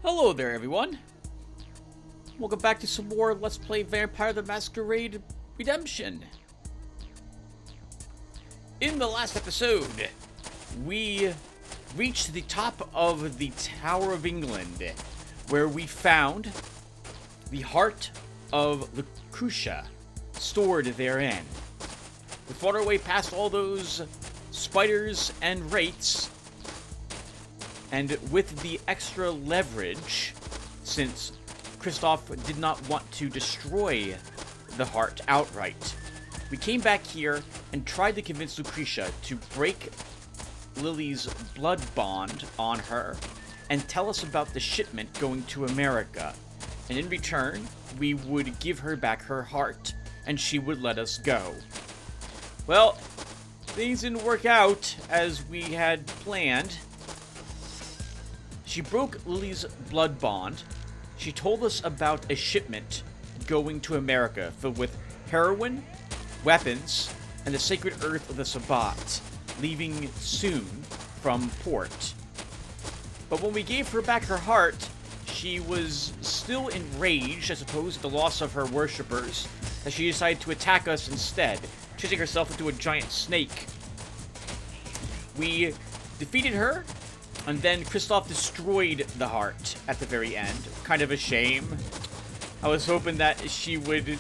Hello there, everyone. Welcome back to some more Let's Play Vampire the Masquerade Redemption. In the last episode, we reached the top of the Tower of England, where we found the heart of Lucretia stored therein. We fought our way past all those spiders and wraiths, and with the extra leverage, since Kristoff did not want to destroy the heart outright, we came back here and tried to convince Lucretia to break Lily's blood bond on her and tell us about the shipment going to America. And in return, we would give her back her heart, and she would let us go. Well, things didn't work out as we had planned. She broke Lily's blood bond. She told us about a shipment going to America filled with heroin, weapons, and the sacred earth of the Sabbat, leaving soon from port. But when we gave her back her heart, she was still enraged, I suppose, at the loss of her worshippers, that she decided to attack us instead, changing herself into a giant snake. We defeated her, and then Kristoff destroyed the heart at the very end. Kind of a shame. I was hoping that she would...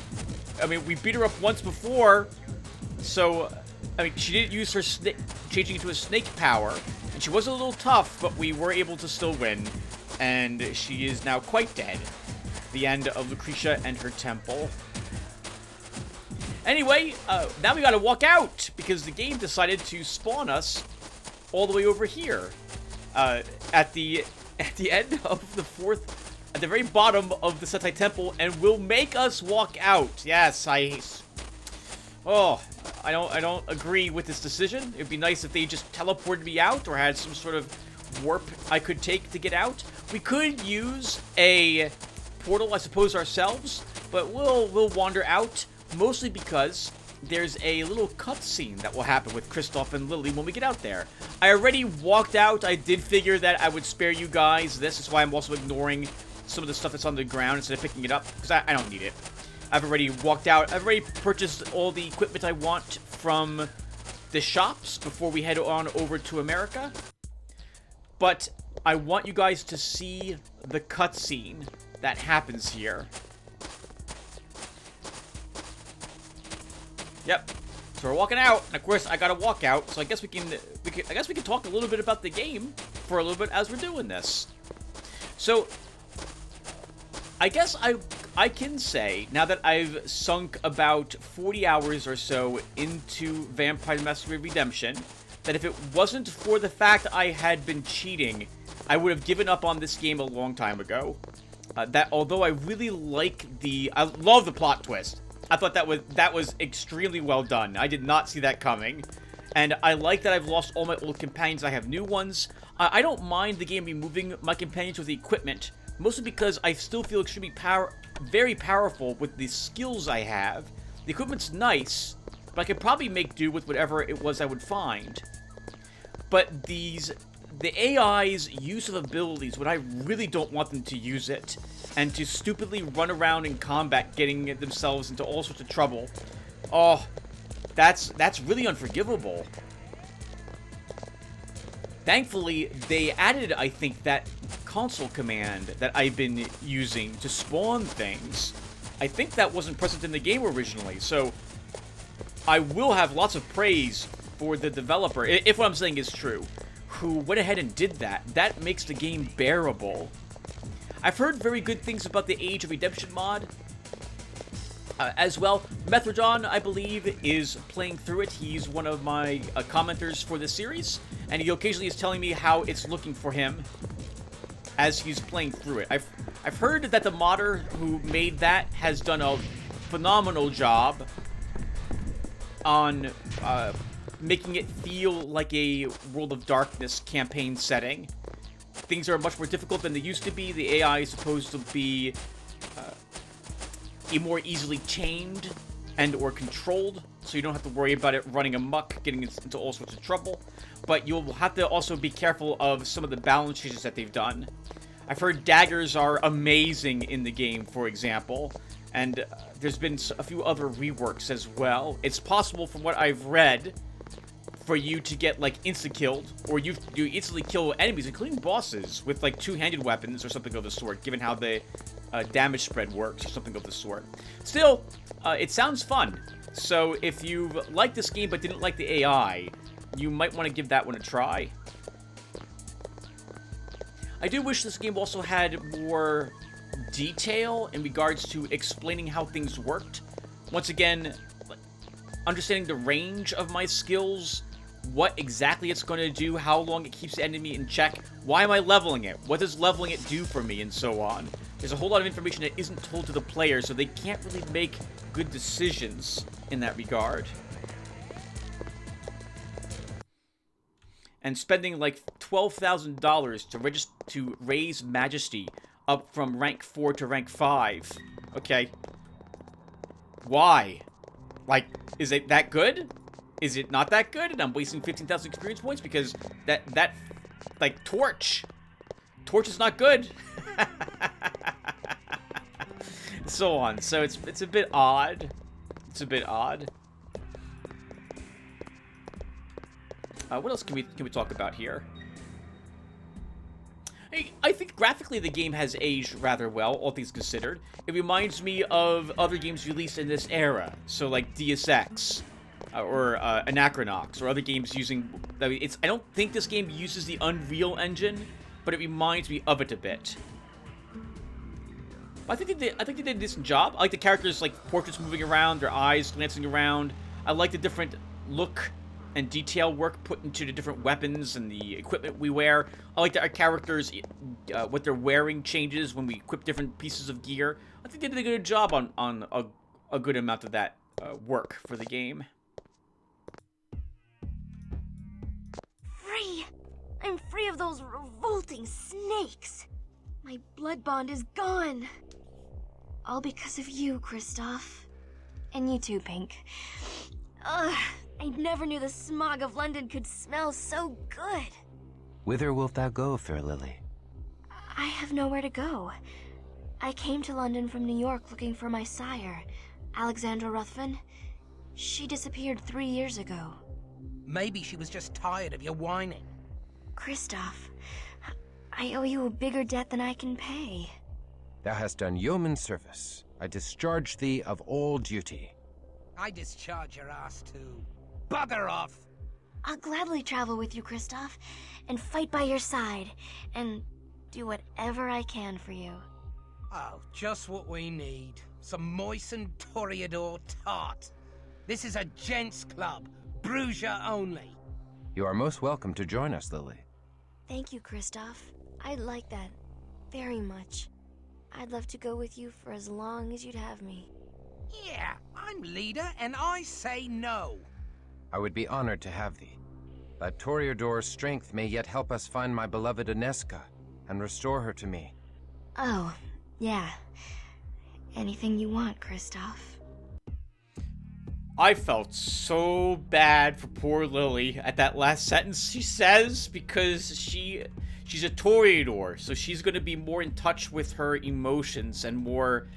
I mean, we beat her up once before, so... I mean, she didn't use her changing into a snake power, and she was a little tough, but we were able to still win, and she is now quite dead. The end of Lucretia and her temple. Anyway, now we gotta walk out, because the game decided to spawn us all the way over here. At the end of the at the very bottom of the Sentai Temple, and will make us walk out. Yes, I don't agree with this decision. It'd be nice if they just teleported me out or had some sort of warp I could take to get out. We could use a portal, I suppose, ourselves, but we'll wander out, mostly because there's a little cutscene that will happen with Kristoff and Lily when we get out there. I already walked out. I did figure that I would spare you guys this. Is why I'm also ignoring some of the stuff that's on the ground instead of picking it up, because I don't need it. I've already walked out. I've already purchased all the equipment I want from the shops before we head on over to America. But I want you guys to see the cutscene that happens here. Yep. So we're walking out, and of course I gotta walk out. So I guess we can talk a little bit about the game for a little bit as we're doing this. So I guess I can say, now that I've sunk about 40 hours or so into Vampire the Masquerade Redemption, that if it wasn't for the fact I had been cheating, I would have given up on this game a long time ago. That although I really I love the plot twist. I thought that was extremely well done. I did not see that coming. And I like that I've lost all my old companions. I have new ones. I don't mind the game removing my companions with the equipment, mostly because I still feel extremely very powerful with the skills I have. The equipment's nice, but I could probably make do with whatever it was I would find. But the AI's use of abilities, when I really don't want them to use it, and to stupidly run around in combat getting themselves into all sorts of trouble, oh, that's really unforgivable. Thankfully, they added, I think, that console command that I've been using to spawn things. I think that wasn't present in the game originally, so I will have lots of praise for the developer, if what I'm saying is true, who went ahead and did that. That makes the game bearable. I've heard very good things about the Age of Redemption mod as well. Methrodon, I believe, is playing through it. He's one of my commenters for this series, and he occasionally is telling me how it's looking for him as he's playing through it. I've heard that the modder who made that has done a phenomenal job on making it feel like a World of Darkness campaign setting. Things are much more difficult than they used to be. The AI is supposed to be more easily chained and or controlled, so you don't have to worry about it running amok, getting into all sorts of trouble. But you'll have to also be careful of some of the balance changes that they've done. I've heard daggers are amazing in the game, for example, and there's been a few other reworks as well. It's possible, from what I've read, for you to get, like, insta-killed, or you instantly kill enemies, including bosses, with, like, two-handed weapons or something of the sort, given how the damage spread works or something of the sort. Still, it sounds fun. So if you liked this game but didn't like the AI, you might want to give that one a try. I do wish this game also had more detail in regards to explaining how things worked. Once again, understanding the range of my skills, what exactly it's going to do, how long it keeps the enemy in check, why am I leveling it, what does leveling it do for me, and so on. There's a whole lot of information that isn't told to the player, so they can't really make good decisions in that regard. And spending like $12,000 to raise Majesty up from rank 4 to rank 5. Okay. Why? Like, is it that good? Is it not that good? And I'm wasting 15,000 experience points because that like, Torch is not good. So on. So it's a bit odd. It's a bit odd. What else can we talk about here? I think graphically the game has aged rather well, all things considered. It reminds me of other games released in this era, so like Deus Ex or Anachronox, or other games using. I don't think this game uses the Unreal Engine, but it reminds me of it a bit. I think they did a decent job. I like the characters, like portraits moving around, their eyes glancing around. I like the different look and detail work put into the different weapons and the equipment we wear. I like that our characters, what they're wearing changes when we equip different pieces of gear. I think they did a good job on a good amount of that work for the game. Free! I'm free of those revolting snakes! My blood bond is gone! All because of you, Kristoff. And you too, Pink. Ugh, I never knew the smog of London could smell so good. Whither wilt thou go, fair Lily? I have nowhere to go. I came to London from New York looking for my sire, Alexandra Ruthven. She disappeared 3 years ago. Maybe she was just tired of your whining. Kristoff, I owe you a bigger debt than I can pay. Thou hast done yeoman service. I discharge thee of all duty. I discharge your ass too. Bugger off! I'll gladly travel with you, Kristoff, and fight by your side, and do whatever I can for you. Oh, just what we need. Some moistened Toreador tart. This is a gents' club. Bruiser only. You are most welcome to join us, Lily. Thank you, Kristoff. I'd like that very much. I'd love to go with you for as long as you'd have me. Yeah, I'm leader, and I say no. I would be honored to have thee. Thy Toreador's strength may yet help us find my beloved Ineska and restore her to me. Oh, yeah. Anything you want, Kristoff. I felt so bad for poor Lily at that last sentence she says, because she's a Toreador, so she's going to be more in touch with her emotions and more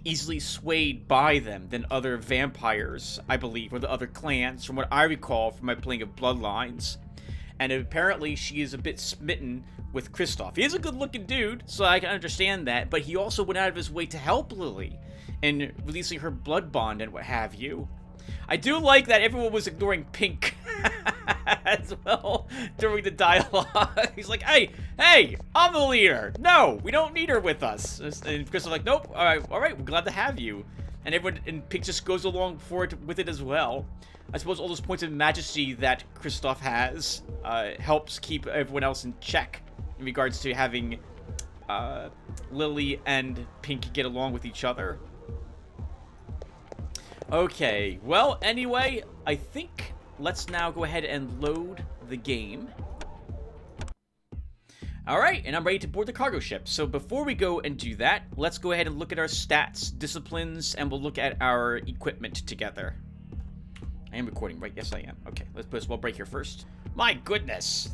easily swayed by them than other vampires, I believe, or the other clans, from what I recall from my playing of Bloodlines. And apparently she is a bit smitten with Kristoff. He is a good-looking dude, so I can understand that, but he also went out of his way to help Lily in releasing her blood bond and what have you. I do like that everyone was ignoring Pink as well during the dialogue. He's like, hey, I'm the leader. No, we don't need her with us. And Kristoff's like, nope, all right, we're glad to have you. And everyone, and Pink just goes along with it as well. I suppose all those points of majesty that Kristoff has helps keep everyone else in check in regards to having Lily and Pink get along with each other. Okay, well, anyway, I think let's now go ahead and load the game. Alright, and I'm ready to board the cargo ship. So before we go and do that, let's go ahead and look at our stats, disciplines, and we'll look at our equipment together. I am recording, right? Yes, I am. Okay, let's put a small break here first. My goodness!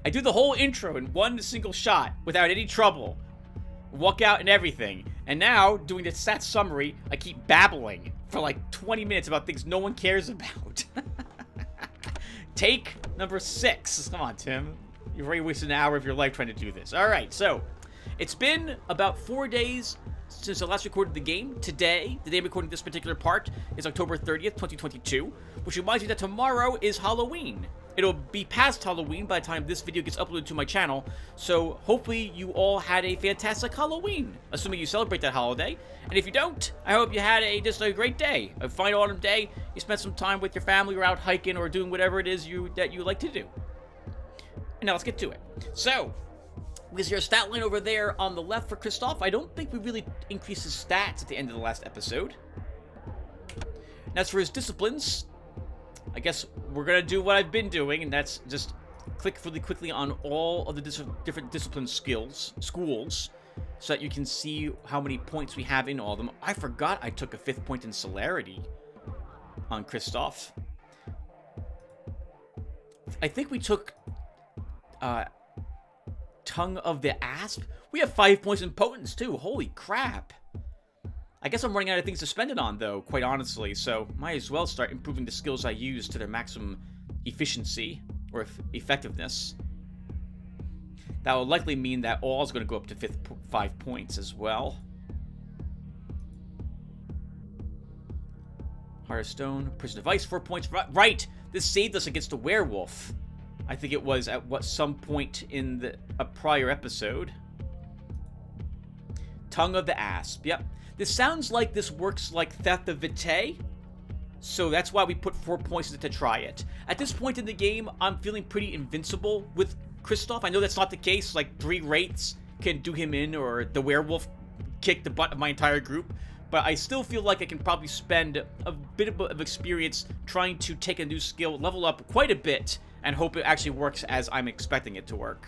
I do the whole intro in one single shot without any trouble. Walk out and everything. And now, doing the stats summary, I keep babbling for like 20 minutes about things no one cares about. Take number 6. Come on, Tim. You've already wasted an hour of your life trying to do this. Alright, so, it's been about 4 days since I last recorded the game. Today, the day I'm recording this particular part, is October 30th, 2022, which reminds me that tomorrow is Halloween. It'll be past Halloween by the time this video gets uploaded to my channel, so hopefully you all had a fantastic Halloween, assuming you celebrate that holiday. And if you don't, I hope you had just a great day, a fine autumn day. You spent some time with your family, or out hiking, or doing whatever it is that you like to do. And now let's get to it. So, is your stat line over there on the left for Kristoff? I don't think we really increased his stats at the end of the last episode. And as for his disciplines, I guess we're going to do what I've been doing, and that's just click really quickly on all of the different discipline schools, so that you can see how many points we have in all of them. I forgot I took a 5th point in celerity on Kristoff. I think we took Tongue of the Asp. We have 5 points in potence too. Holy crap. I guess I'm running out of things to spend it on, though, quite honestly, so might as well start improving the skills I use to their maximum efficiency, or effectiveness. That will likely mean that all is going to go up to 5 points as well. Heart of Stone, Prison of Ice, 4 points. Right! This saved us against a werewolf. I think it was at some point in a prior episode. Tongue of the Asp, yep. This sounds like this works like Theft of Vitae, so that's why we put 4 points in it to try it. At this point in the game, I'm feeling pretty invincible with Kristoff. I know that's not the case, like 3 wraiths can do him in, or the werewolf kick the butt of my entire group, but I still feel like I can probably spend a bit of experience trying to take a new skill, level up quite a bit, and hope it actually works as I'm expecting it to work.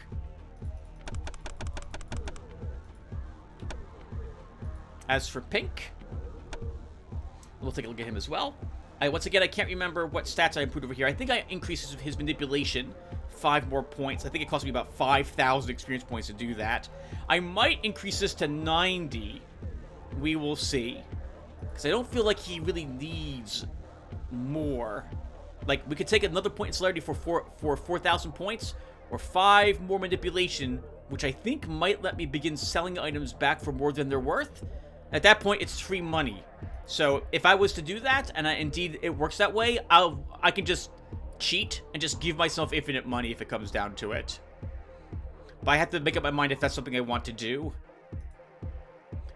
As for Pink, we'll take a look at him as well. Once again, I can't remember what stats I improved over here. I think I increased his manipulation 5 more points. I think it cost me about 5,000 experience points to do that. I might increase this to 90. We will see. Because I don't feel like he really needs more. Like, we could take another point in celerity for 4,000 points, or 5 more manipulation, which I think might let me begin selling items back for more than they're worth. At that point, it's free money. So if I was to do that, and indeed it works that way, I can just cheat and just give myself infinite money if it comes down to it. But I have to make up my mind if that's something I want to do.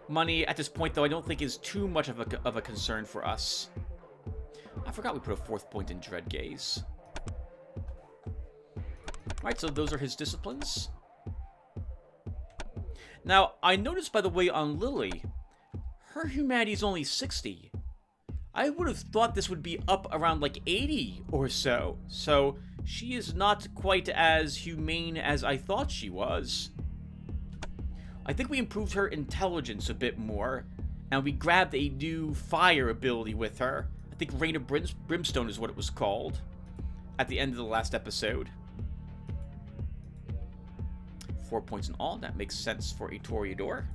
Money at this point, though, I don't think is too much of a concern for us. I forgot we put a 4th point in Dread Gaze. Alright, so those are his disciplines. Now, I noticed, by the way, on Lily, her humanity is only 60. I would have thought this would be up around like 80 or so. So she is not quite as humane as I thought she was. I think we improved her intelligence a bit more, and we grabbed a new fire ability with her. I think Rain of Brimstone is what it was called at the end of the last episode. 4 points in all. That makes sense for a Toreador.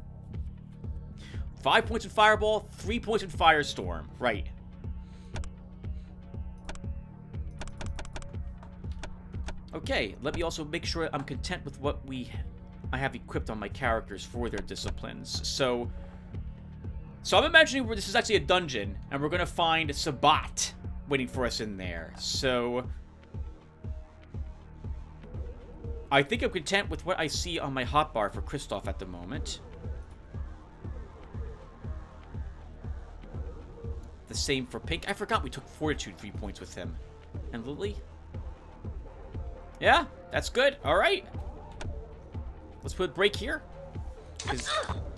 5 points in Fireball, 3 points in Firestorm. Right. Okay, let me also make sure I'm content with what I have equipped on my characters for their disciplines. So I'm imagining this is actually a dungeon, and we're going to find Sabat waiting for us in there. So I think I'm content with what I see on my hotbar for Kristoff at the moment. The same for Pink. I forgot we took Fortitude 3 points with him. And Lily? Yeah, that's good. All right. Let's put a break here.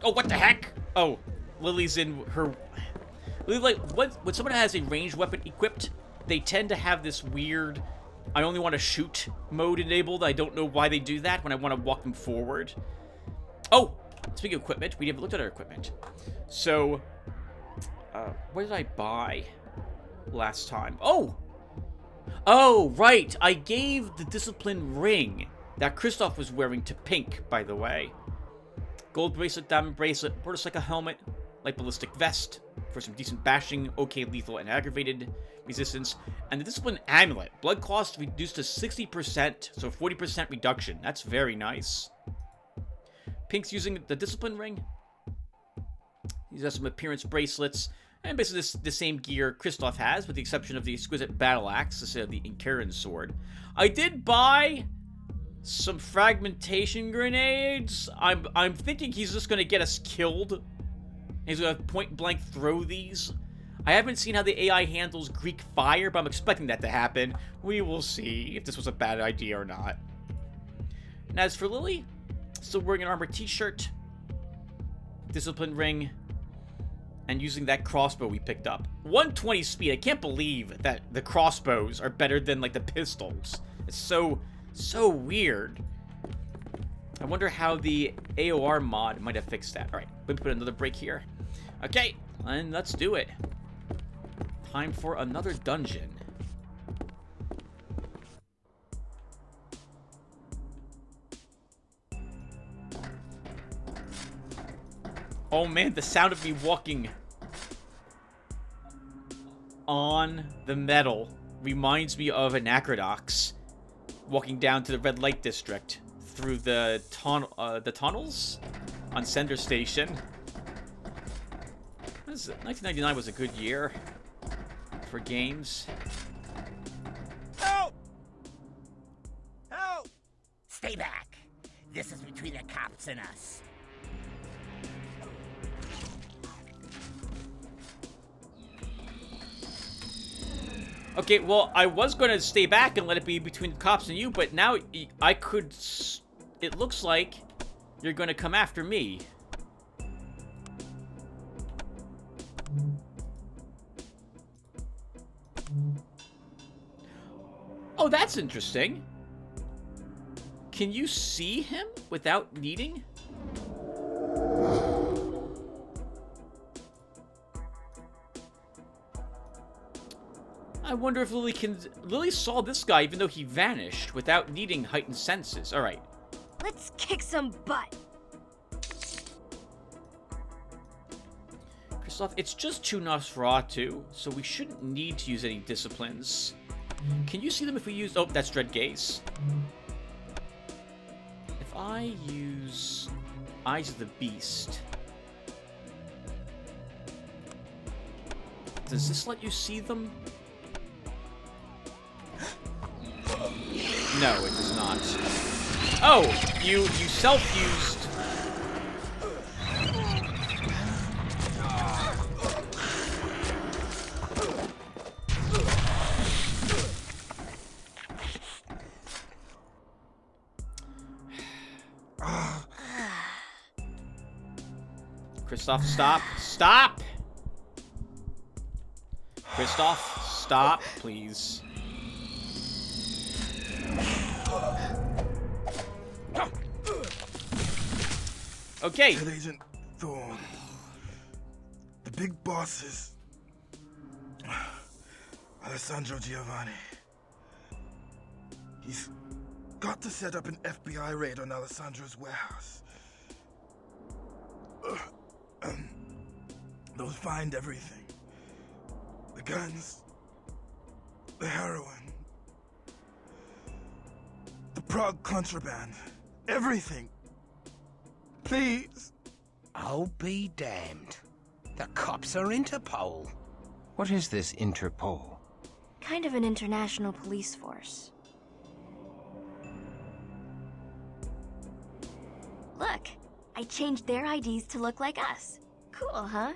Oh, what the heck? Oh, Lily's in her... Lily, like, when someone has a ranged weapon equipped, they tend to have this weird I only want to shoot mode enabled. I don't know why they do that when I want to walk them forward. Oh, speaking of equipment, we haven't looked at our equipment. So, what did I buy last time? Oh, right. I gave the discipline ring that Kristoff was wearing to pink, by the way. Gold bracelet, diamond bracelet, motorcycle helmet, light ballistic vest for some decent bashing, okay lethal and aggravated resistance, and the discipline amulet. Blood cost reduced to 60%, so 40% reduction. That's very nice. Pink's using the discipline ring. He's got some appearance bracelets, and basically the same gear Kristoff has, with the exception of the exquisite battle axe instead of the Inkaran sword. I did buy some fragmentation grenades. I'm thinking he's just gonna get us killed. He's gonna point blank throw these. I haven't seen how the AI handles Greek fire, but I'm expecting that to happen. We will see if this was a bad idea or not. And as for Lily, still wearing an armor t-shirt, discipline ring, and using that crossbow we picked up. 120 speed. I can't believe that the crossbows are better than like the pistols. It's so weird. I wonder how the AOR mod might have fixed that. All right, let me put another break here. Okay, and let's do it. Time for another dungeon. Oh man, the sound of me walking on the metal reminds me of Anachronox walking down to the red light district through the tunnels on Sender Station. 1999 was a good year for games. Help! Help! Stay back. This is between the cops and us. Okay, well, I was going to stay back and let it be between the cops and you, but now I could... It looks like you're going to come after me. Oh, that's interesting. Can you see him without needing? I wonder if Lily can... Lily saw this guy even though he vanished without needing heightened senses. Alright. Let's kick some butt. Kristoff, it's just two Nosferatu, so we shouldn't need to use any disciplines. Can you see them if we use... Oh, that's Dread Gaze. If I use Eyes of the Beast... Does this let you see them? No, it does not. Oh, you self-used. Kristoff, stop. Stop! Kristoff, stop, please. Okay. Head Agent Thorne. The big boss is Alessandro Giovanni. He's got to set up an FBI raid on Alessandro's warehouse. They'll find everything. The guns, the heroin, the Prague contraband, everything. Please. I'll be damned. The cops are Interpol. What is this Interpol? Kind of an international police force. Look, I changed their IDs to look like us. Cool, huh?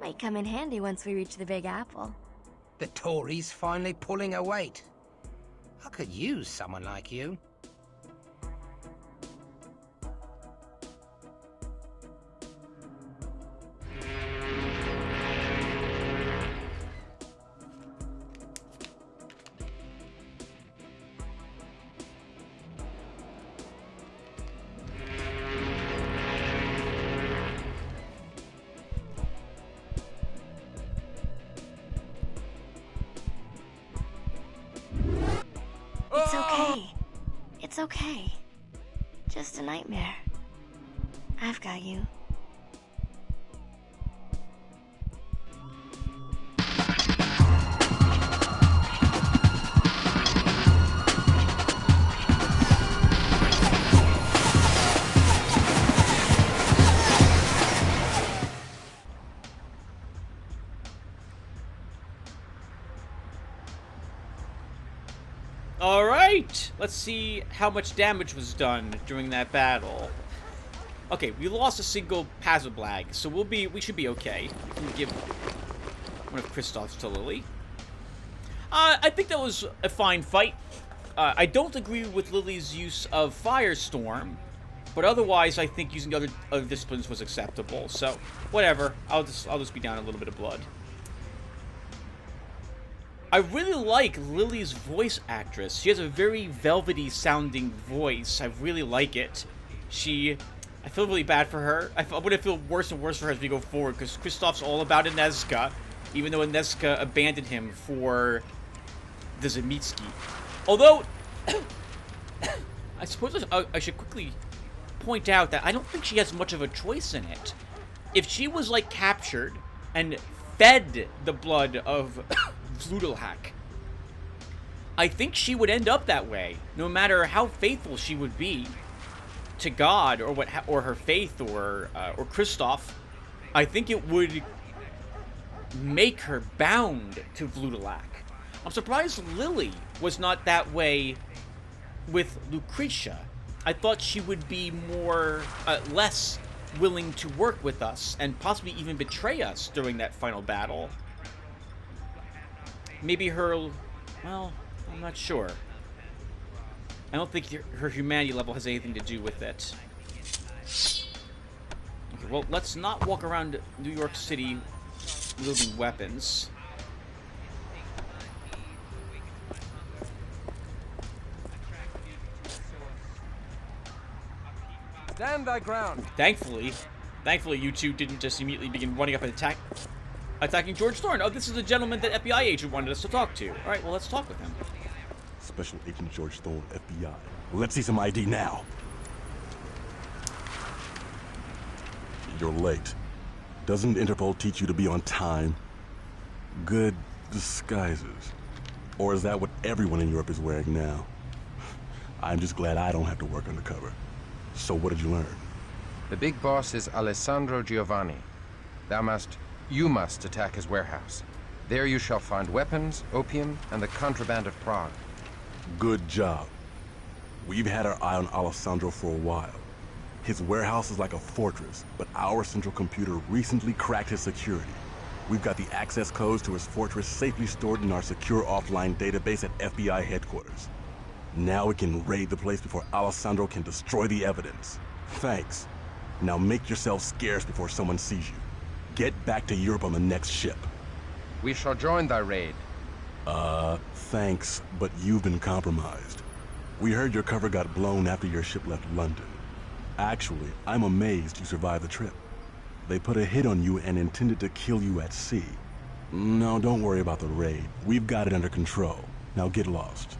Might come in handy once we reach the Big Apple. The Tories finally pulling a weight. I could use someone like you. It's okay. It's okay. just a nightmare. I've got you. Alright! Let's see how much damage was done during that battle. Okay, we lost a single Pazablag, so we should be okay. We can give one of Kristoff's to Lily. I think that was a fine fight. I don't agree with Lily's use of Firestorm, but otherwise I think using other disciplines was acceptable. So, whatever. I'll just be down a little bit of blood. I really like Lily's voice actress. She has a very velvety sounding voice. I really like it. I feel really bad for her. I'm going to feel worse and worse for her as we go forward, because Kristoff's all about Inezka, even though Inezka abandoned him for the Zemitsky. Although, I suppose I should quickly point out that I don't think she has much of a choice in it. If she was, like, captured and fed the blood of Vukodlak, I think she would end up that way, no matter how faithful she would be to God or her faith or Kristoff. I think it would make her bound to Vukodlak. I'm surprised Lily was not that way with Lucretia. I thought she would be less willing to work with us and possibly even betray us during that final battle. Maybe well, I'm not sure. I don't think her humanity level has anything to do with it. Okay, well, let's not walk around New York City wielding weapons. Stand thy ground. Thankfully, you two didn't just immediately begin running up and attacking George Thorne. Oh, this is the gentleman that FBI agent wanted us to talk to. All right, well, let's talk with him. Special Agent George Thorne, FBI. Let's see some ID now. You're late. Doesn't Interpol teach you to be on time? Good disguises. Or is that what everyone in Europe is wearing now? I'm just glad I don't have to work undercover. So what did you learn? The big boss is Alessandro Giovanni. You must attack his warehouse. There you shall find weapons, opium, and the contraband of Prague. Good job. We've had our eye on Alessandro for a while. His warehouse is like a fortress, but our central computer recently cracked his security. We've got the access codes to his fortress safely stored in our secure offline database at FBI headquarters. Now we can raid the place before Alessandro can destroy the evidence. Thanks. Now make yourself scarce before someone sees you. Get back to Europe on the next ship. We shall join thy raid. Thanks, but you've been compromised. We heard your cover got blown after your ship left London. Actually, I'm amazed you survived the trip. They put a hit on you and intended to kill you at sea. No, don't worry about the raid. We've got it under control. Now get lost.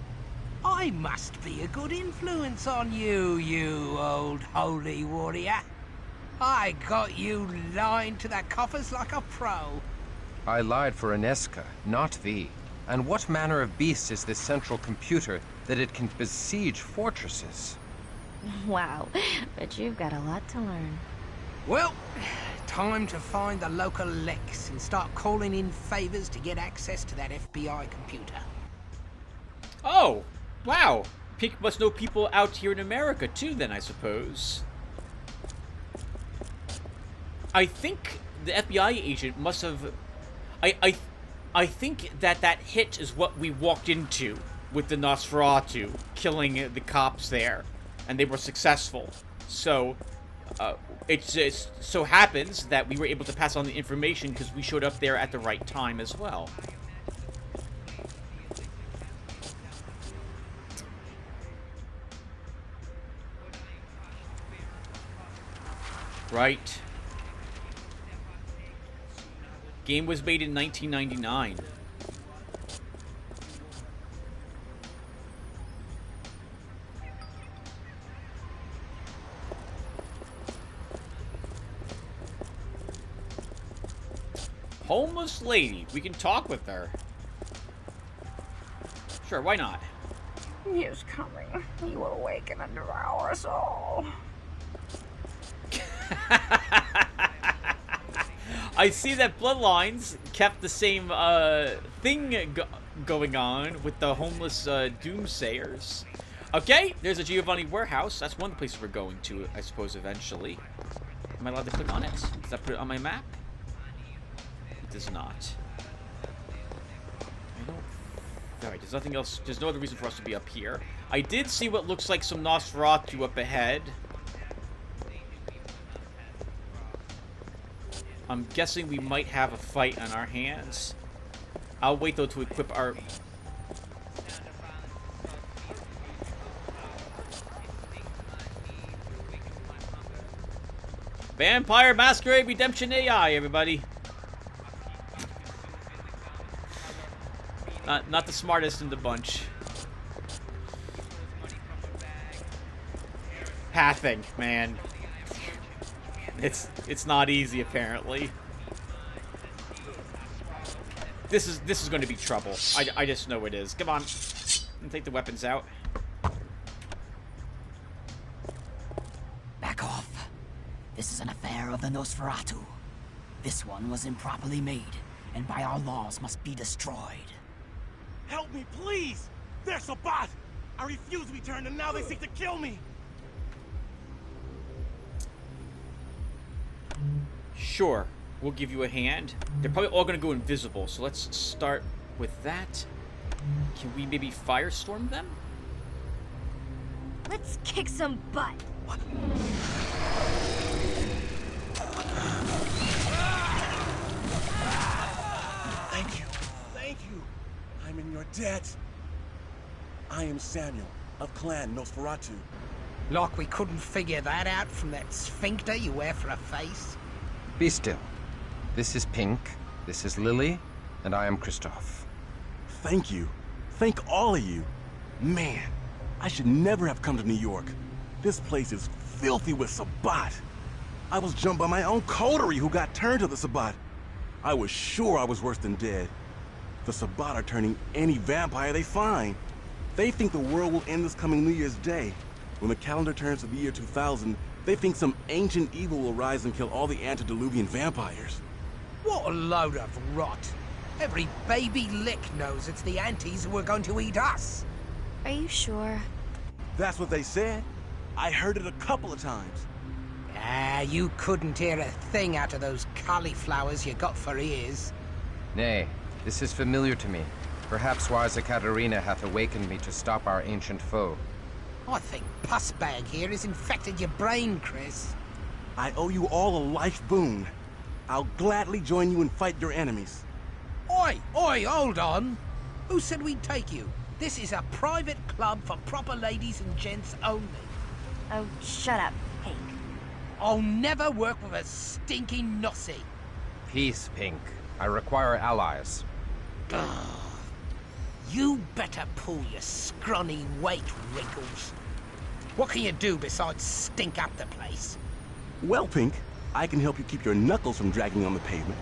I must be a good influence on you, you old holy warrior. I got you lined to the coffers like a pro. I lied for Ineska, not thee. And what manner of beast is this central computer that it can besiege fortresses? Wow, but you've got a lot to learn. Well, time to find the local Lex and start calling in favors to get access to that FBI computer. Oh, wow. Pink must know people out here in America too, then, I suppose. I think the FBI agent must have... I think that hit is what we walked into with the Nosferatu, killing the cops there, and they were successful. So, it just so happens that we were able to pass on the information because we showed up there at the right time as well. Right. Game was made in 1999. Homeless lady. We can talk with her. Sure, why not? He is coming. He will awaken and devour us all. I see that Bloodlines kept the same thing going on with the homeless doomsayers. Okay, there's a Giovanni warehouse. That's one of the places we're going to, I suppose, eventually. Am I allowed to click on it? Does that put it on my map? It does not. I don't... Alright, there's nothing else. There's no other reason for us to be up here. I did see what looks like some Nosferatu up ahead. I'm guessing we might have a fight on our hands. I'll wait, though, to equip our... Vampire Masquerade Redemption AI, everybody. Not the smartest in the bunch. Pathing, man. It's not easy, apparently. This is going to be trouble. I just know it is. Come on, take the weapons out. Back off. This is an affair of the Nosferatu. This one was improperly made, and by our laws must be destroyed. Help me, please! There's a bot! I refuse to be turned, and now they seek to kill me! Sure, we'll give you a hand. They're probably all going to go invisible, so let's start with that. Can we maybe firestorm them? Let's kick some butt. Thank you. Thank you. I'm in your debt. I am Samuel, of Clan Nosferatu. Like we couldn't figure that out from that sphincter you wear for a face? Be still. This is Pink, this is Lily, and I am Christoph. Thank you. Thank all of you. Man, I should never have come to New York. This place is filthy with Sabbat. I was jumped by my own coterie who got turned to the Sabbat. I was sure I was worse than dead. The Sabbat are turning any vampire they find. They think the world will end this coming New Year's Day. When the calendar turns to the year 2000, they think some ancient evil will rise and kill all the antediluvian vampires. What a load of rot. Every baby lick knows it's the antis who are going to eat us. Are you sure? That's what they said. I heard it a couple of times. Ah, you couldn't hear a thing out of those cauliflowers you got for ears. Nay, this is familiar to me. Perhaps wise Ekaterina hath awakened me to stop our ancient foe. I think Pussbag here has infected your brain, Chris. I owe you all a life boon. I'll gladly join you and fight your enemies. Oi, hold on. Who said we'd take you? This is a private club for proper ladies and gents only. Oh, shut up, Pink. I'll never work with a stinking nossie. Peace, Pink. I require allies. You better pull your scrawny weight, Wrinkles. What can you do besides stink up the place? Well, Pink, I can help you keep your knuckles from dragging on the pavement.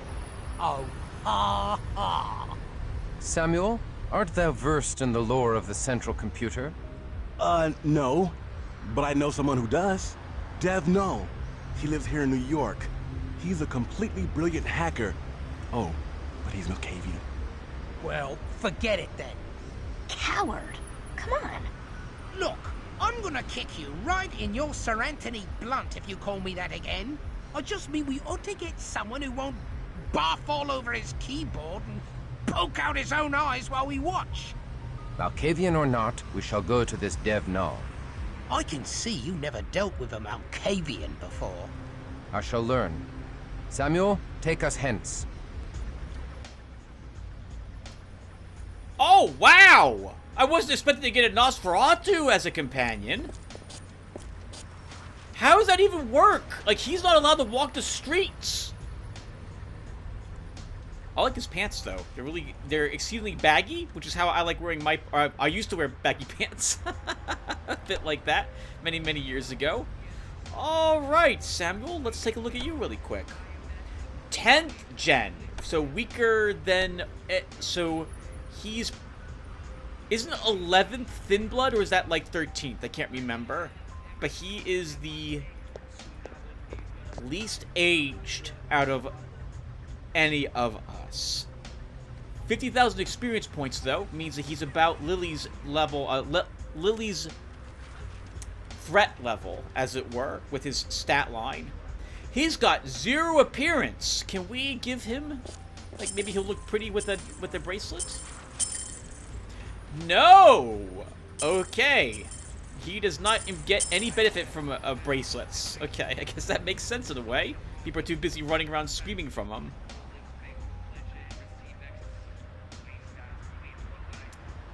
Oh, ha ha. Samuel, art thou versed in the lore of the central computer? No. But I know someone who does. Dev Null. He lives here in New York. He's a completely brilliant hacker. Oh, but he's Malkavian. Well, forget it then. Coward. Come on. Look, I'm gonna kick you right in your Sir Anthony Blunt if you call me that again. I just mean we ought to get someone who won't barf all over his keyboard and poke out his own eyes while we watch. Malkavian or not, we shall go to this Dev Null. I can see you never dealt with a Malkavian before. I shall learn. Samuel, take us hence. Oh, wow! I wasn't expecting to get a Nosferatu as a companion. How does that even work? Like, he's not allowed to walk the streets. I like his pants, though. They're exceedingly baggy, which is how I like wearing my... I used to wear baggy pants. A bit like that many, many years ago. All right, Samuel, let's take a look at you really quick. 10th gen. So weaker than... So he's... Isn't 11th Thin Blood, or is that like 13th? I can't remember. But he is the least aged out of any of us. 50,000 experience points, though, means that he's about Lily's level, Lily's threat level, as it were, with his stat line. He's got 0 appearance. Can we give him, like, maybe he'll look pretty with a bracelet? No! Okay. He does not get any benefit from bracelets. Okay, I guess that makes sense in a way. People are too busy running around screaming from them.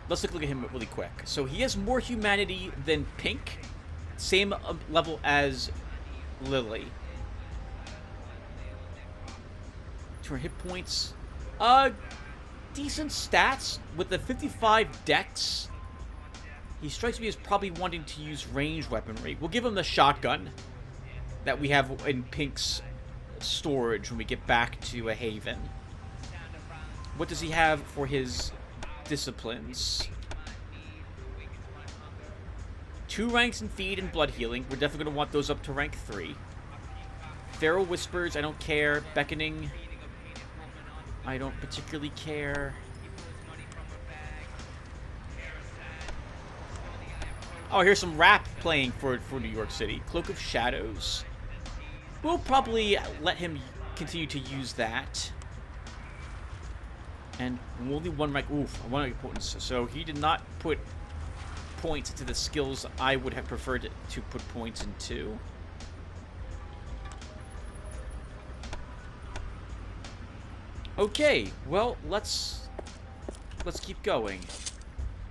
Let's look at him really quick. So he has more humanity than Pink. Same level as Lily. 200 hit points. Decent stats with the 55 dex. He strikes me as probably wanting to use ranged weaponry. We'll give him the shotgun that we have in Pink's storage when we get back to a haven. What does he have for his disciplines? 2 ranks in feed and blood healing. We're definitely going to want those up to rank 3. Feral whispers, I don't care. Beckoning, I don't particularly care. Oh, here's some rap playing for New York City. Cloak of Shadows. We'll probably let him continue to use that. And only 1 rank. Oof, 1 rank potence. So he did not put points into the skills I would have preferred to put points into. Okay, well, let's keep going.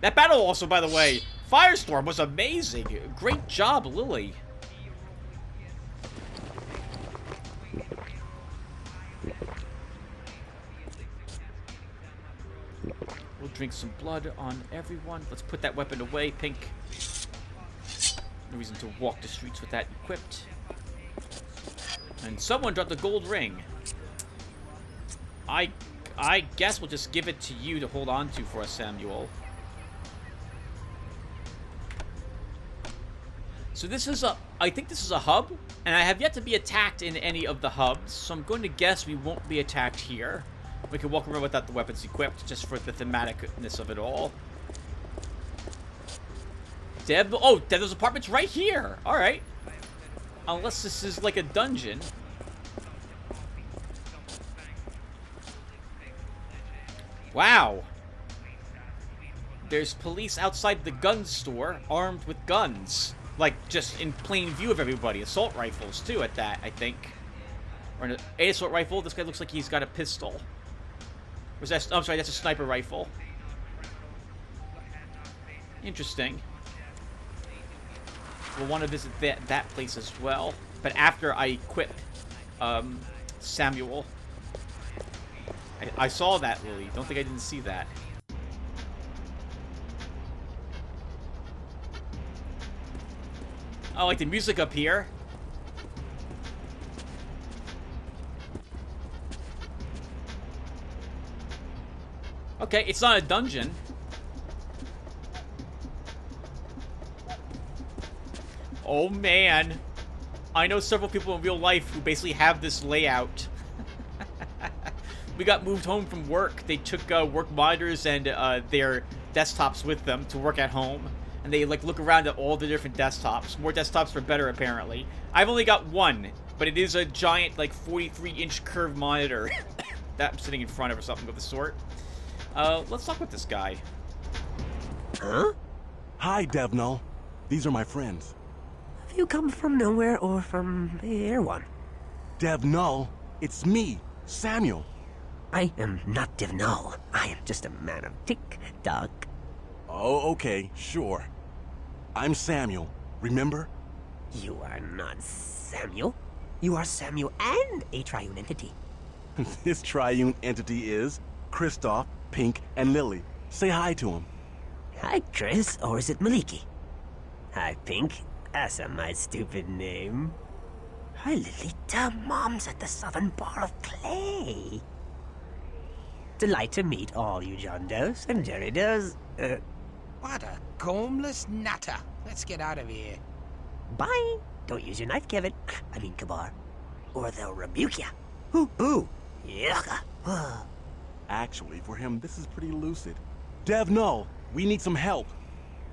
That battle also, by the way, Firestorm was amazing. Great job, Lily. We'll drink some blood on everyone. Let's put that weapon away, Pink. No reason to walk the streets with that equipped. And someone dropped a gold ring. I guess we'll just give it to you to hold on to for us, Samuel. So this is I think this is a hub, and I have yet to be attacked in any of the hubs, so I'm going to guess we won't be attacked here. We can walk around without the weapons equipped, just for the thematicness of it all. Dev's apartment's right here! Alright. Unless this is like a dungeon. Wow. There's police outside the gun store, armed with guns. Like, just in plain view of everybody. Assault rifles, too, at that, I think. Or an assault rifle. This guy looks like he's got a pistol. Was that... Oh, I'm sorry, that's a sniper rifle. Interesting. We'll want to visit that place as well. But after I equip Samuel. I saw that, Lily. Don't think I didn't see that. I like the music up here. Okay, it's not a dungeon. Oh man. I know several people in real life who basically have this layout. We got moved home from work. They took work monitors and their desktops with them to work at home. And they like look around at all the different desktops. More desktops for better, apparently. I've only got one, but it is a giant, like, 43-inch curved monitor that I'm sitting in front of or something of the sort. Let's talk with this guy. Huh? Hi, Devnal. These are my friends. Have you come from nowhere or from Erewhon? Devnal, it's me, Samuel. I am not Devnal. I am just a man of tick-tock. Oh, okay, sure. I'm Samuel, remember? You are not Samuel. You are Samuel and a triune entity. This triune entity is Kristoff, Pink, and Lily. Say hi to him. Hi, Chris, or is it Maliki? Hi, Pink. That's my stupid name. Hi, Lolita. Mom's at the southern bar of clay. Delight to meet all you John Does and Jerry Does. What a gormless nutter. Let's get out of here. Bye. Don't use your knife, Kevin. I mean, Kabar. Or they'll rebuke ya. Ooh, boo. Yucca. Actually, for him, this is pretty lucid. Dev, no. We need some help.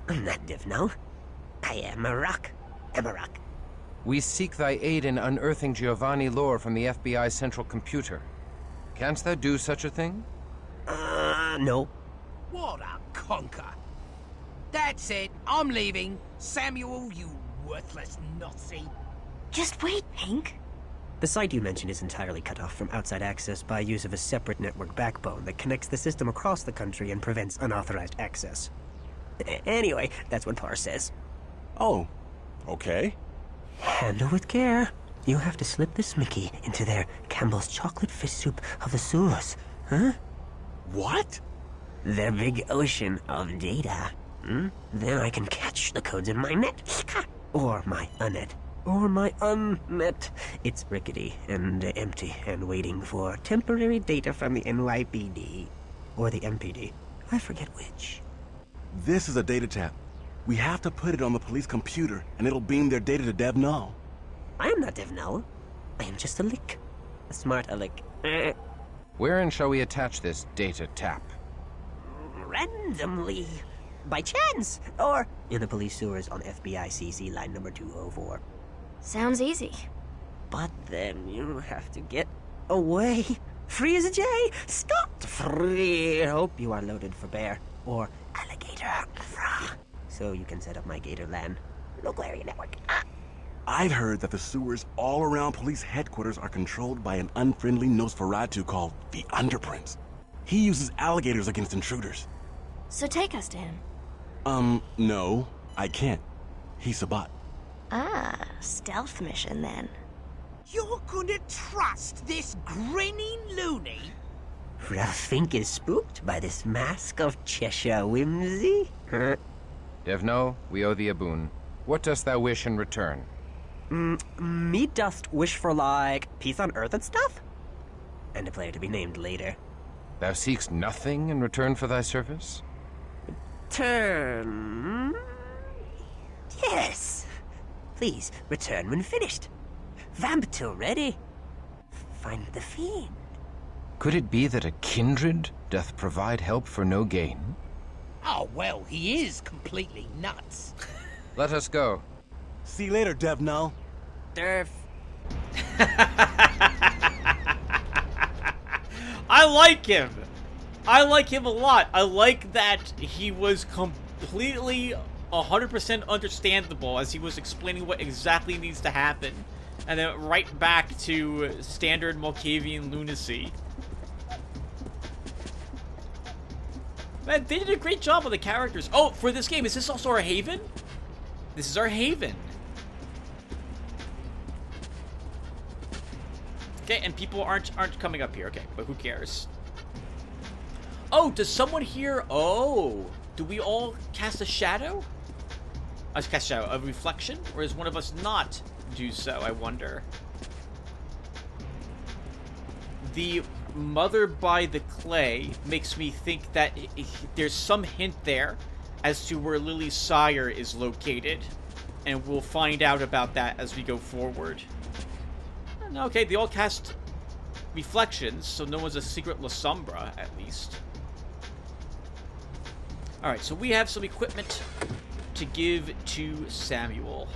I'm not Divno. I am a rock. I'm a rock. We seek thy aid in unearthing Giovanni lore from the FBI central computer. Canst thou do such a thing? No. What a conker. That's it. I'm leaving. Samuel, you worthless Nazi. Just wait, Pink. The site you mentioned is entirely cut off from outside access by use of a separate network backbone that connects the system across the country and prevents unauthorized access. Anyway, that's what Parr says. Oh, okay. Handle with care. You have to slip this Mickey into their Campbell's chocolate fish soup of the sewers, huh? What? Their big ocean of data. Then I can catch the codes in my net. Or my unnet. Or my unnet. It's rickety and empty and waiting for temporary data from the NYPD. Or the MPD. I forget which. This is a data tap. We have to put it on the police computer, and it'll beam their data to Dev Null. I am not Dev Null. I am just a lick. A smart aleck. Wherein shall we attach this data tap? Randomly. By chance. Or in the police sewers on FBI CC line number 204. Sounds easy. But then you have to get away. Free as a jay. Scot free. Hope you are loaded for bear. Or alligator. So you can set up my gator land. Local area network. I'd heard that the sewers all around police headquarters are controlled by an unfriendly Nosferatu called the Underprince. He uses alligators against intruders. So take us to him. No, I can't. He's a bot. Ah, stealth mission then. You're gonna trust this grinning loony? Ralph Fink is spooked by this mask of Cheshire whimsy? Devno, we owe thee a boon. What dost thou wish in return? Me dost wish for, like, peace on Earth and stuff? And a player to be named later. Thou seekst nothing in return for thy service? Turn... Yes. Please, return when finished. Vamp till ready. Find the fiend. Could it be that a kindred doth provide help for no gain? Oh, well, he is completely nuts. Let us go. See you later, Dev Null. Derf. I like him. I like him a lot. I like that he was completely 100% understandable as he was explaining what exactly needs to happen. And then right back to standard Malkavian lunacy. Man, they did a great job with the characters. Oh, for this game, is this also our haven? This is our haven. Okay, and people aren't coming up here. Okay, but who cares? Oh, does someone here... Oh, do we all cast a shadow? Us cast a shadow, a reflection? Or is one of us not do so, I wonder? The mother by the clay makes me think that there's some hint there as to where Lily's sire is located. And we'll find out about that as we go forward. Okay, they all cast reflections, so no one's a secret La Sombra, at least. Alright, so we have some equipment to give to Samuel.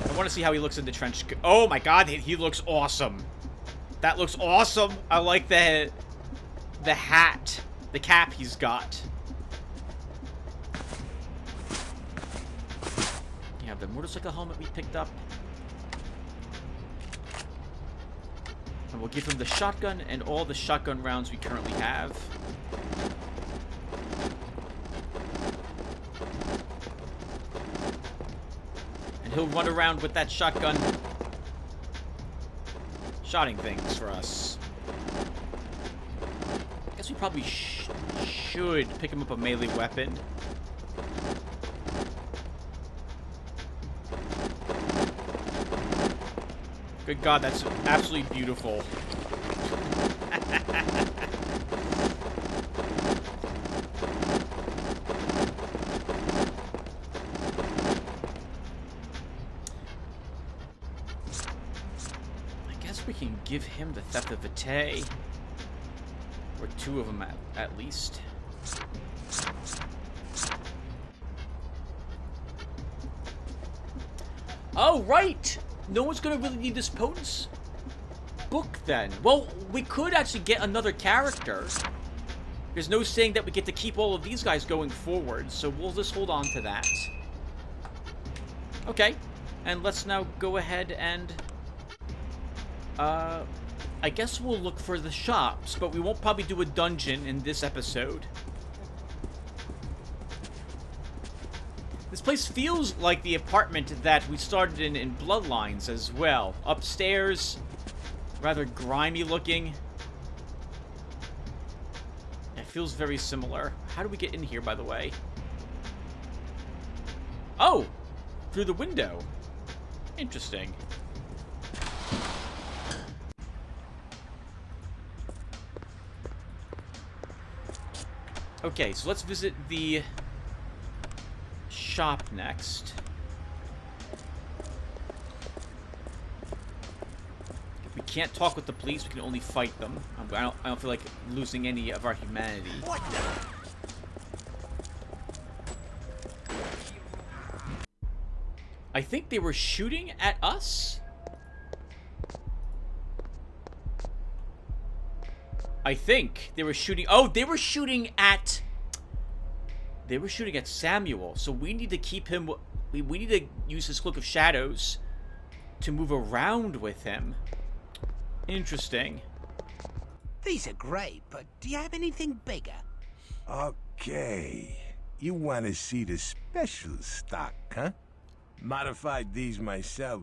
I want to see how he looks in the trench coat. Oh my god, he looks awesome. That looks awesome. I like the hat, the cap he's got. You have the motorcycle helmet we picked up. And we'll give him the shotgun and all the shotgun rounds we currently have. And he'll run around with that shotgun, shotting things for us. I guess we probably should pick him up a melee weapon. Good God, that's absolutely beautiful. I guess we can give him the theft of Vitae. Or two of them at least. Oh, right! No one's gonna really need this Potence book then. Well, we could actually get another character. There's no saying that we get to keep all of these guys going forward, so we'll just hold on to that. Okay, and let's now go ahead and... I guess we'll look for the shops, but we won't probably do a dungeon in this episode. This place feels like the apartment that we started in Bloodlines as well. Upstairs, rather grimy looking. It feels very similar. How do we get in here, by the way? Oh! Through the window. Interesting. Okay, so let's visit the shop next. We can't talk with the police, we can only fight them. I don't feel like losing any of our humanity. What the? I think they were shooting at us? I think they were shooting... Oh, they were shooting at... They were shooting at Samuel, so we need to keep him... We need to use his Cloak of Shadows to move around with him. Interesting. These are great, but do you have anything bigger? Okay. You want to see the special stock, huh? Modified these myself.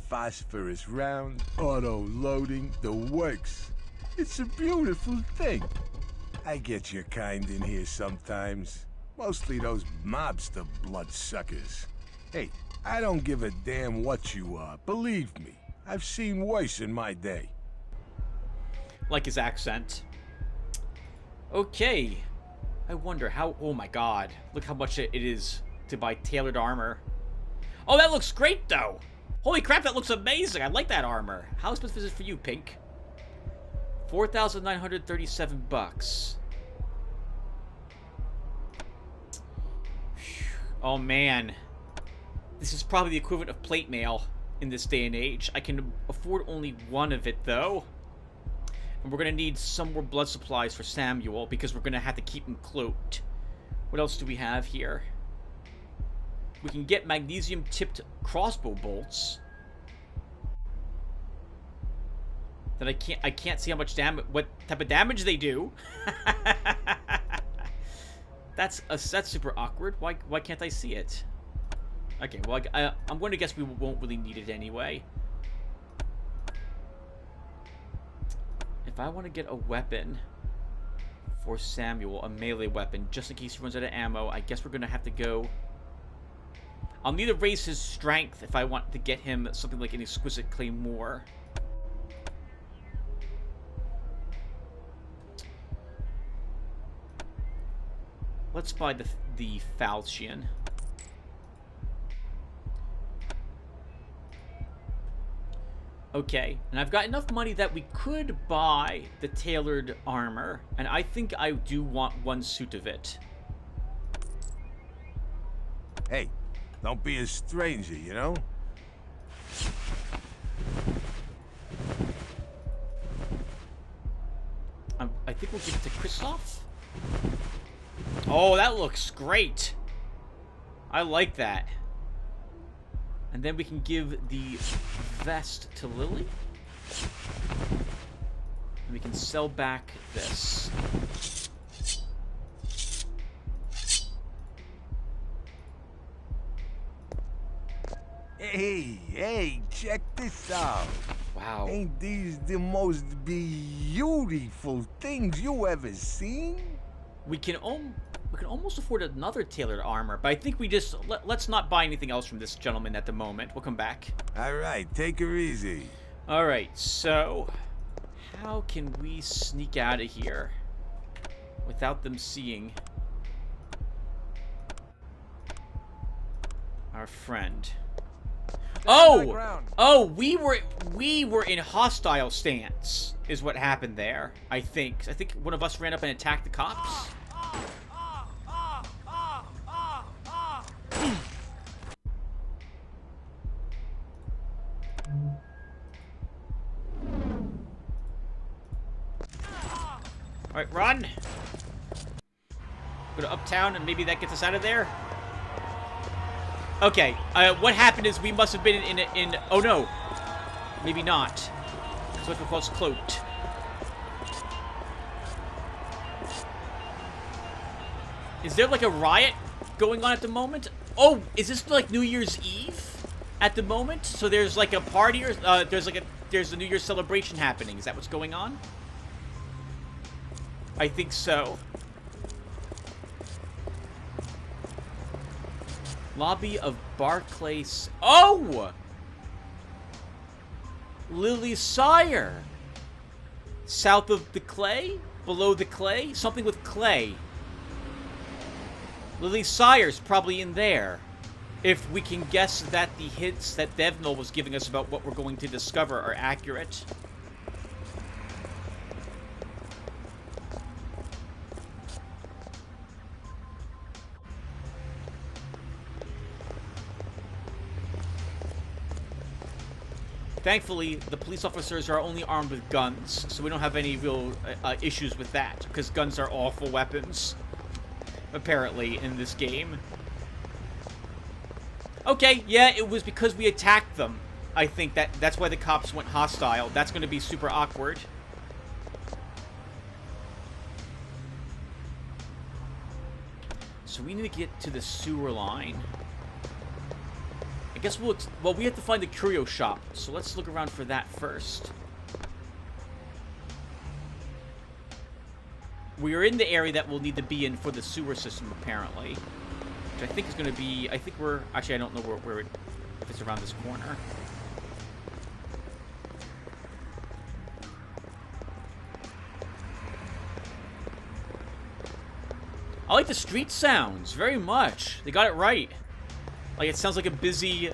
Phosphorus round, auto loading, the works. It's a beautiful thing. I get your kind in here sometimes. Mostly those mobster bloodsuckers. Hey, I don't give a damn what you are. Believe me, I've seen worse in my day. Like his accent. Okay. I wonder how... Oh my god. Look how much it is to buy tailored armor. Oh, that looks great, though. Holy crap, that looks amazing. I like that armor. How expensive is it for you, Pink? 4,937 bucks. Oh man, this is probably the equivalent of plate mail in this day and age. I can afford only one of it though. And we're gonna need some more blood supplies for Samuel because we're gonna have to keep him cloaked. What else do we have here? We can get magnesium tipped crossbow bolts. That I can't see how much damage, what type of damage they do. That's super awkward. Why can't I see it? Okay, well I'm going to guess we won't really need it anyway. If I want to get a weapon for Samuel, a melee weapon, just in case he runs out of ammo, I guess we're going to have to go... I'll need to raise his strength if I want to get him something like an exquisite claymore. Let's buy the falchion. Okay, and I've got enough money that we could buy the tailored armor, and I think I do want one suit of it. Hey, don't be a stranger, you know? I think we'll give it to Kristoff. Oh, that looks great. I like that. And then we can give the vest to Lily. And we can sell back this. Hey, check this out. Wow. Ain't these the most beautiful things you ever seen? We can almost afford another tailored armor, but I think we just... Let's not buy anything else from this gentleman at the moment. We'll come back. All right, take her easy. Alright, so how can we sneak out of here without them seeing our friend? Oh, we were in hostile stance is what happened there. I think one of us ran up and attacked the cops. Alright, run! Go to uptown and maybe that gets us out of there. Okay, what happened is we must have been in oh no. Maybe not. Because we're close cloaked. Is there like a riot going on at the moment? Oh, is this like New Year's Eve at the moment? So there's like a party or there's a New Year's celebration happening. Is that what's going on? I think so. Lobby of Barclays. Oh! Lily Sire. South of the clay? Below the clay? Something with clay. Lily Sire's probably in there. If we can guess that the hints that Devnil was giving us about what we're going to discover are accurate. Thankfully, the police officers are only armed with guns, so we don't have any real issues with that, because guns are awful weapons, apparently, in this game. Okay, yeah, it was because we attacked them. I think that's why the cops went hostile. That's going to be super awkward. So we need to get to the sewer line. I guess well, we have to find the curio shop, so let's look around for that first. We are in the area that we'll need to be in for the sewer system, apparently. Which I think is going to be, actually I don't know where if it's around this corner. I like the street sounds very much. They got it right. Like, it sounds like a busy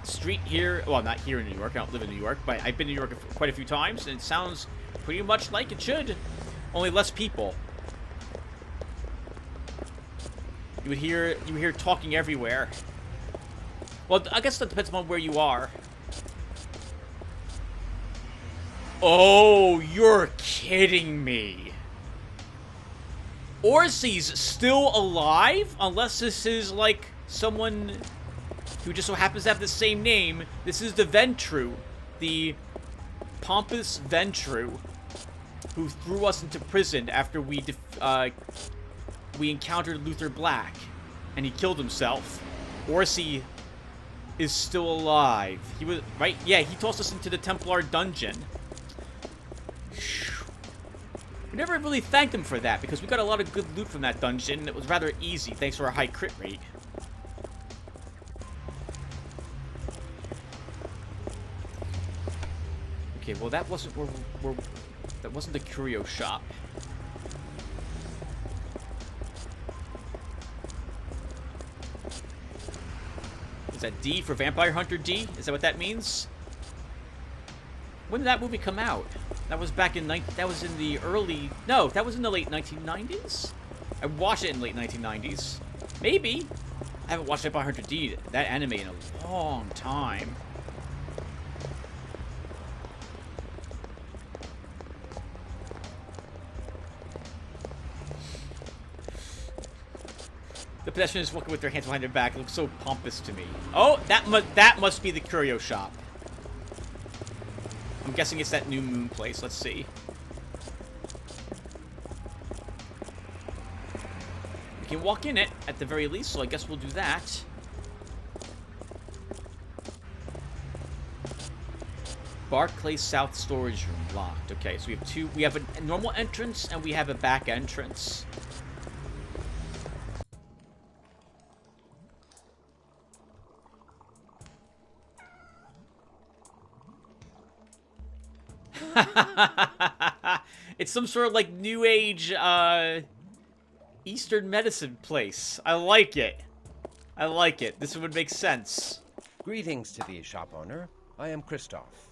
street here. Well, not here in New York. I don't live in New York, but I've been to New York quite a few times, and it sounds pretty much like it should. Only less people. You would hear talking everywhere. Well, I guess that depends on where you are. Oh, you're kidding me. Orsi's still alive? Unless this is, like, someone who just so happens to have the same name. This is the Ventru. The pompous Ventru. Who threw us into prison after we encountered Luther Black. And he killed himself. Orsi is still alive. He was, right? Yeah, he tossed us into the Templar dungeon. We never really thanked him for that, because we got a lot of good loot from that dungeon, and it was rather easy, thanks to our high crit rate. Okay, well that wasn't that wasn't the curio shop. Is that D for Vampire Hunter D? Is that what that means? When did that movie come out? That was back in that was in the early... No, that was in the late 1990s? I watched it in the late 1990s. Maybe. I haven't watched Vampire Hunter D, that anime, in a long time. The pedestrians walking with their hands behind their back. It looks so pompous to me. Oh, that must be the curio shop. I'm guessing it's that New Moon place. Let's see. We can walk in it, at the very least, so I guess we'll do that. Barclays South Storage Room locked. Okay, so we have two. We have a normal entrance, and we have a back entrance. It's some sort of like new age Eastern medicine place. I like it. I like it. This would make sense. Greetings to thee, shop owner. I am Christoph.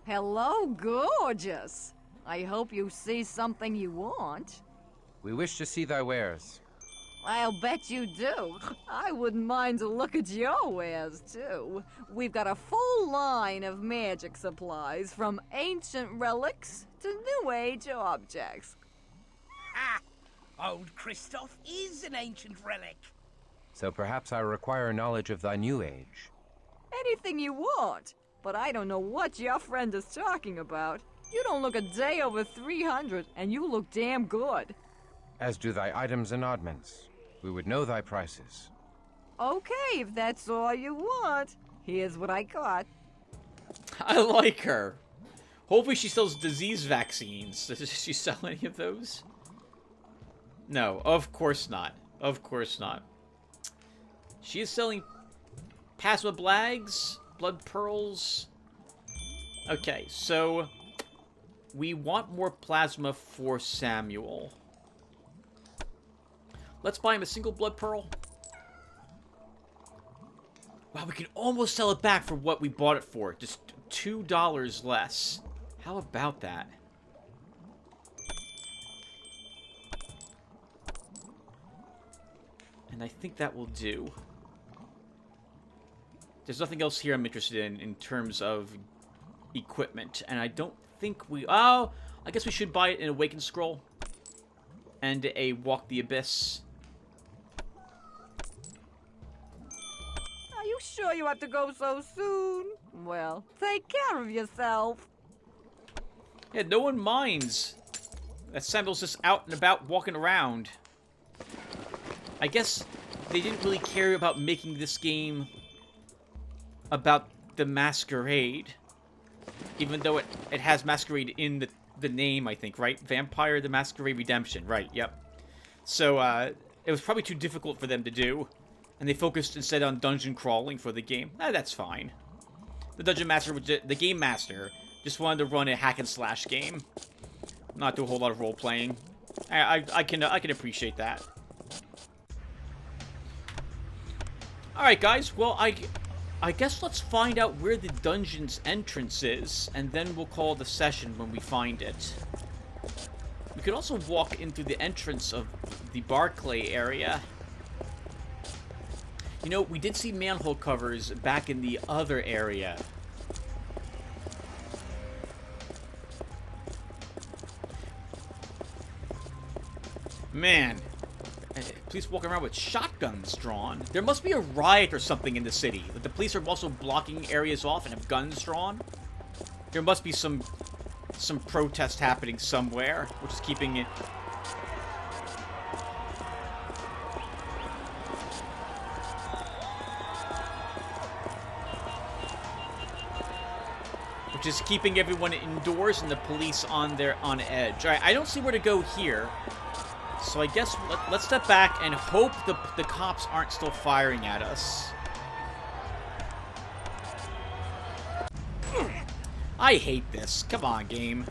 Hello, gorgeous. I hope you see something you want. We wish to see thy wares. I'll bet you do. I wouldn't mind to look at your wares, too. We've got a full line of magic supplies, from ancient relics to new age objects. Ha! Old Christoph is an ancient relic. So perhaps I require knowledge of thy new age. Anything you want, but I don't know what your friend is talking about. You don't look a day over 300, and you look damn good. As do thy items and oddments. We would know thy prices. Okay, if that's all you want. Here's what I got. I like her. Hopefully she sells disease vaccines. Does she sell any of those? No, of course not. Of course not. She is selling plasma blags, blood pearls. Okay, so we want more plasma for Samuel. Let's buy him a single blood pearl. Wow, we can almost sell it back for what we bought it for. Just $2 less. How about that? And I think that will do. There's nothing else here I'm interested in terms of equipment. And I don't think we... Oh, I guess we should buy an Awakened Scroll. And a Walk the Abyss. Are you sure you have to go so soon? Well, take care of yourself. Yeah, no one minds that Samuel's just out and about walking around. I guess they didn't really care about making this game about the Masquerade. Even though it has Masquerade in the name, I think, right? Vampire the Masquerade Redemption, right, yep. So, it was probably too difficult for them to do. And they focused instead on dungeon crawling for the game. That's fine. The dungeon master, the game master, just wanted to run a hack and slash game, not do a whole lot of role playing. I can appreciate that. All right, guys. Well, I guess let's find out where the dungeon's entrance is, and then we'll call the session when we find it. We could also walk into the entrance of the Barclay area. You know, we did see manhole covers back in the other area. Man, police walking around with shotguns drawn. There must be a riot or something in the city. That the police are also blocking areas off and have guns drawn. There must be some protest happening somewhere, which is keeping it... Just keeping everyone indoors and the police on edge. All right, I don't see where to go here, so I guess let's step back and hope the cops aren't still firing at us. I hate this. Come on, game.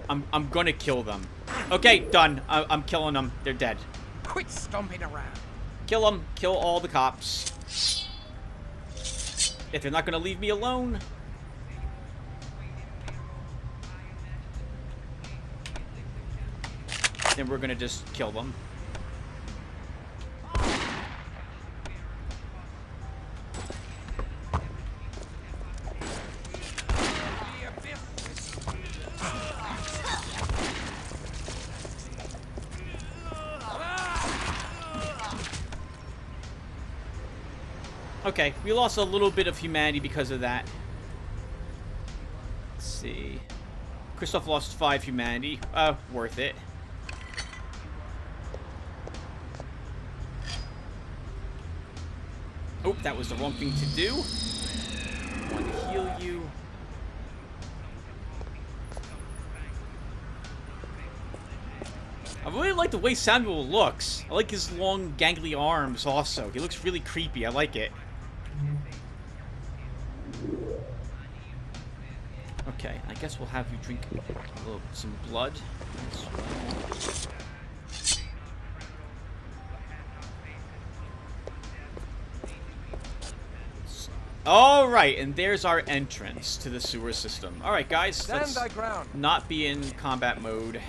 I'm gonna kill them. Okay, done. I'm killing them. They're dead. Quit stomping around. Kill them. Kill all the cops. If they're not gonna leave me alone. Then we're gonna just kill them. Okay, we lost a little bit of humanity because of that. Let's see. Christoph lost 5 humanity. Worth it. Oh, that was the wrong thing to do. I want to heal you. I really like the way Samuel looks. I like his long, gangly arms also. He looks really creepy. I like it. Okay, I guess we'll have you drink some blood. Alright, and there's our entrance to the sewer system. Alright, guys, let's not be in combat mode.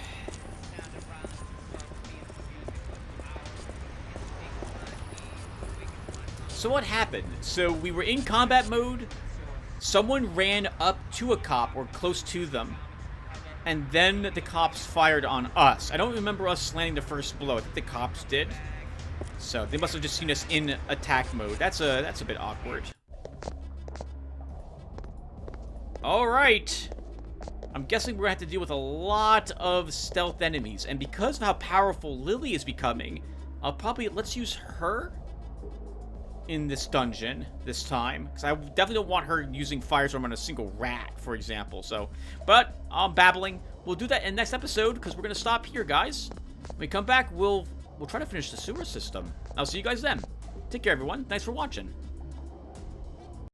So what happened? So we were in combat mode, someone ran up to a cop or close to them, and then the cops fired on us. I don't remember us landing the first blow. I think the cops did. So they must have just seen us in attack mode. That's a bit awkward. Alright. I'm guessing we're going to have to deal with a lot of stealth enemies. And because of how powerful Lily is becoming, let's use her in this dungeon this time. Because I definitely don't want her using firestorm on a single rat, for example. So, but I'm babbling. We'll do that in the next episode because we're going to stop here, guys. When we come back, we'll try to finish the sewer system. I'll see you guys then. Take care, everyone. Thanks for watching.